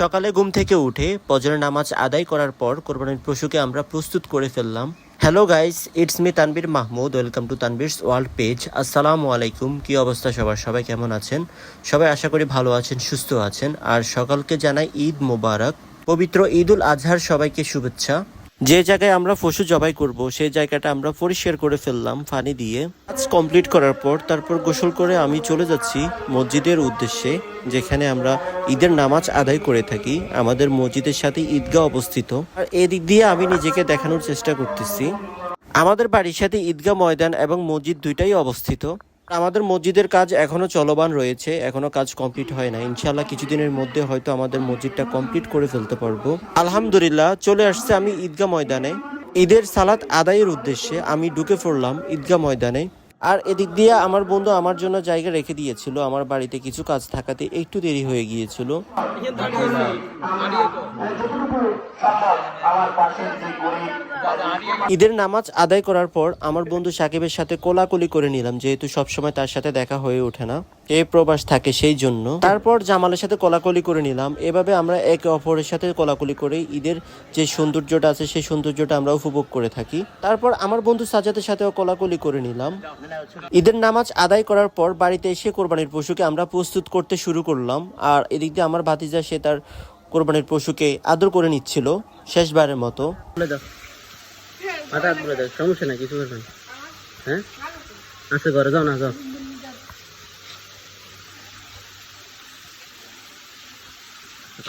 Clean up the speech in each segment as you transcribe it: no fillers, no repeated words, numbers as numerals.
সকালে ঘুম থেকে উঠে ফজরের নামাজ আদায় করার পর কোরবানির পশুকে আমরা প্রস্তুত করে ফেললাম। Hello guys, it's me Tanvir Mahmud. Welcome to Tanvir's world page. আসসালামু আলাইকুম। কি অবস্থা সবার? সবাই কেমন আছেন? সবাই আশা করি ভালো আছেন, সুস্থ আছেন। আর সকালকে জানাই ঈদ মোবারক। পবিত্র ঈদ উল আজহার সবাইকে শুভেচ্ছা। যে জায়গায় আমরা পশু জবাই করব সেই জায়গাটা আমরা পরিষ্কার করে ফেললাম পানি দিয়ে। কাজ কমপ্লিট করার পর তারপর গোসল করে আমি চলে যাচ্ছি মসজিদের উদ্দেশ্যে, যেখানে আমরা ঈদের নামাজ আদায় করে থাকি। আমাদের মসজিদের সাথে ঈদগাহ অবস্থিত, আর এদিক দিয়ে আমি নিজেকে দেখানোর চেষ্টা করতেছি। আমাদের বাড়ির সাথে ঈদগাহ ময়দান এবং মসজিদ দুইটাই অবস্থিত। আমাদের মসজিদের কাজ এখনো চলমান রয়েছে, এখনো কাজ কমপ্লিট হয় না। ইনশাল্লাহ কিছুদিনের মধ্যে হয়তো আমাদের মসজিদটা কমপ্লিট করে ফেলতে পারবো। আলহামদুলিল্লাহ চলে আসছে আমি ঈদগাহ ময়দানে। ঈদের সালাত আদায়ের উদ্দেশ্যে আমি ঢুকে পড়লাম ঈদগাহ ময়দানে। আর এদিক দিয়ে আমার বন্ধু আমার জন্য জায়গা রেখে দিয়েছিল। আমার বাড়িতে কিছু কাজ থাকাতে একটু দেরি হয়ে গিয়েছিল। ঈদের নামাজ আদায় করার পর আমার বন্ধু সাকিবের সাথে কোলাকুলি করে নিলাম, যেহেতু সবসময় তার সাথে দেখা হয়ে ওঠে না, এই প্রবাস থাকে সেই জন্য। তারপর জামালের সাথে কোলাকুলি করে নিলাম। এভাবে আমরা একে অপরের সাথে কোলাকুলি করে ঈদের যে সৌন্দর্যটা আছে সেই সৌন্দর্যটা আমরা উপভোগ করে থাকি। তারপর আমার বন্ধু সাজাদের সাথেও কোলাকুলি করে নিলাম। ঈদের নামাজ আদায় করার পর বাড়িতে এসে কোরবানির পশুকে আমরা প্রস্তুত করতে শুরু করলাম। আর এদিক দিয়ে আমার ভাতিজা সে তার কোরবানির পশুকে আদর করে নিচ্ছিল শেষবারের মতো। সমস্যা নাই, কিছু করবেন। হ্যাঁ আচ্ছা, ঘরে যাও না, যাও।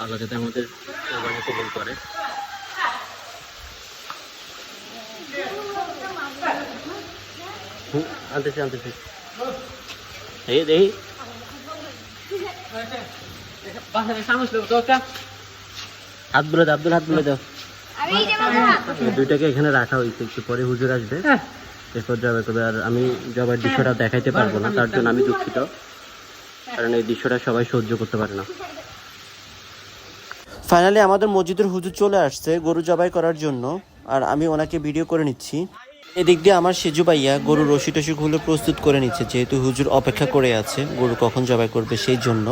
আল্লাহ যাতে আমাদের কোরবানি কবুল করে। আনতেছি এই হাত বলে দাও, আব্দুল হাত বলে দাও। দুইটাকে এখানে রাখা হয়েছে, একটু পরে হুজুর আসবে, এরপর জবাই করবে। আর আমি জবাইয়ের দৃশ্যটা দেখাইতে পারবো না, তার জন্য আমি দুঃখিত, কারণ এই দৃশ্যটা সবাই সহ্য করতে পারে না। ফাইনালি আমাদের মসজিদের হুজুর চলে আসছে গরু জবাই করার জন্য, আর আমি ওনাকে ভিডিও করে নিচ্ছি। এদিক দিয়ে আমার সেজু ভাইয়া গরু রশি টসি খুলে প্রস্তুত করে নিচ্ছে, যেহেতু হুজুর অপেক্ষা করে আছে গরু কখন জবাই করবে সেই জন্য।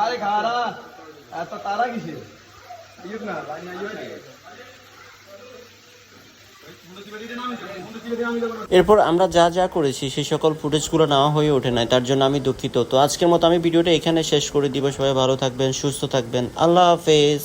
আরে খারা এত তারা কিসে না এরপর আমরা যা যা করেছি সেই সকল ফুটেজগুলো নেওয়া হয়ে ওঠে নাই, তার জন্য আমি দুঃখিত। তো আজকের মতো আমি ভিডিওটা এখানে শেষ করে দিব। সবাই ভালো থাকবেন, সুস্থ থাকবেন। আল্লাহ হাফেজ।